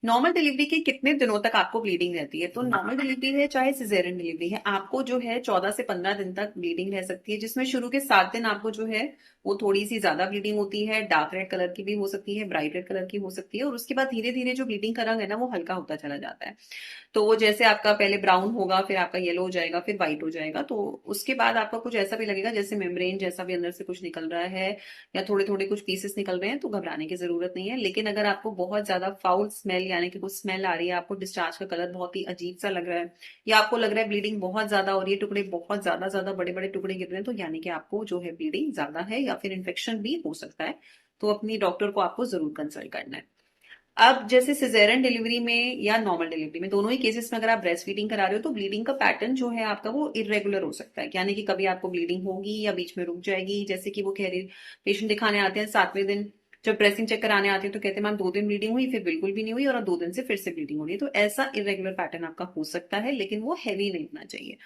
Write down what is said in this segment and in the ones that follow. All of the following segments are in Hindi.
नॉर्मल डिलीवरी के कितने दिनों तक आपको ब्लीडिंग रहती है? तो नॉर्मल डिलीवरी है चाहे सिजेरियन डिलीवरी है, आपको जो है 14 से 15 दिन तक ब्लीडिंग रह सकती है, जिसमें शुरू के 7 दिन आपको जो है वो थोड़ी सी ज्यादा ब्लीडिंग होती है, डार्क रेड कलर की भी हो सकती है, ब्राइट रेड कलर की हो सकती है, और उसके बाद धीरे धीरे जो ब्लीडिंग का रंग है ना वो हल्का होता चला जाता है। तो वो जैसे आपका पहले ब्राउन होगा, फिर आपका येलो हो जाएगा, फिर व्हाइट हो जाएगा, तो उसके बाद आपका कुछ ऐसा भी लगेगा जैसे मेम्ब्रेन जैसा भी अंदर से कुछ निकल रहा है, या थोड़े थोड़े कुछ पीसेस निकल रहे हैं, तो घबराने की जरूरत नहीं है। लेकिन अगर आपको बहुत ज्यादा फाउल स्मेल यानी कि कुछ स्मेल आ रही है, आपको डिस्चार्ज का कलर बहुत ही अजीब सा लग रहा है, या आपको लग रहा है ब्लीडिंग बहुत ज्यादा हो रही है, टुकड़े बहुत ज्यादा ज्यादा बड़े बड़े टुकड़े गिर रहे हैं, तो यानी कि आपको जो है ब्लीडिंग ज्यादा है या फिर इन्फेक्शन भी हो सकता है। तो अपनी डॉक्टर को आपको जरूर कंसल्ट करना है। अब जैसे सिजेरियन डिलीवरी में या नॉर्मल डिलीवरी में, दोनों ही केसेस में अगर आप ब्रेस्ट फीडिंग करा रहे हो तो ब्लीडिंग का पैटर्न जो है आपका वो इरेगुलर हो सकता है, यानी कि कभी आपको ब्लीडिंग होगी या बीच में रुक जाएगी। जैसे कि वो कह रही, पेशेंट दिखाने आते हैं 7वें दिन, जब ड्रेसिंग चेक कराने आते हैं तो कहते हैं मैम 2 दिन ब्लीडिंग हुई, फिर बिल्कुल भी नहीं हुई, और अब 2 दिन से फिर से ब्लीडिंग हो रही है। तो ऐसा इरेगुलर पैटर्न आपका हो सकता है, लेकिन वो हैवी नहीं होना चाहिए।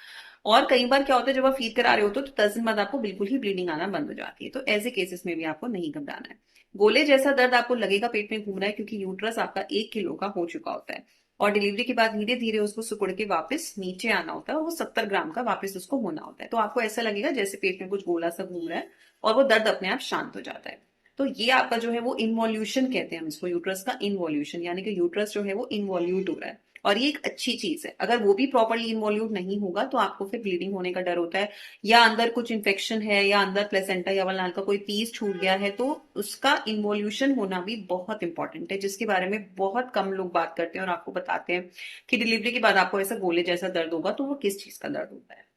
और कई बार क्या होता है, जब आप फीड करा रहे होते हो तो 10 दिन बाद आपको बिल्कुल ही ब्लीडिंग आना बंद हो जाती है, तो ऐसे केसेस में भी आपको नहीं घबराना है। गोले जैसा दर्द आपको लगेगा पेट में घूम रहा है, क्योंकि यूट्रस आपका 1 किलो का हो चुका होता है, और डिलीवरी के बाद धीरे धीरे उसको सिकुड़ के वापस नीचे आना होता है, और वो 70 ग्राम का वापस उसको होना होता है। तो आपको ऐसा लगेगा जैसे पेट में कुछ गोला सा घूम रहा है, और वो दर्द अपने आप शांत हो जाता है। तो ये आपका जो है वो इन्वॉल्यूशन कहते हैं हम इसको, यूट्रस का इन्वॉल्यूशन, यानी कि यूट्रस जो है वो इन्वॉल्यूट हो रहा है। और ये एक अच्छी चीज है। अगर वो भी प्रॉपरली इन्वॉल्यूट नहीं होगा तो आपको फिर ब्लीडिंग होने का डर होता है, या अंदर कुछ इन्फेक्शन है, या अंदर प्लेसेंटा या वलनाल का कोई पीस छूट गया है, तो उसका इन्वॉल्यूशन होना भी बहुत इंपॉर्टेंट है, जिसके बारे में बहुत कम लोग बात करते हैं और आपको बताते हैं कि डिलीवरी के बाद आपको ऐसा गोले जैसा दर्द होगा, तो वो किस चीज का दर्द होता है।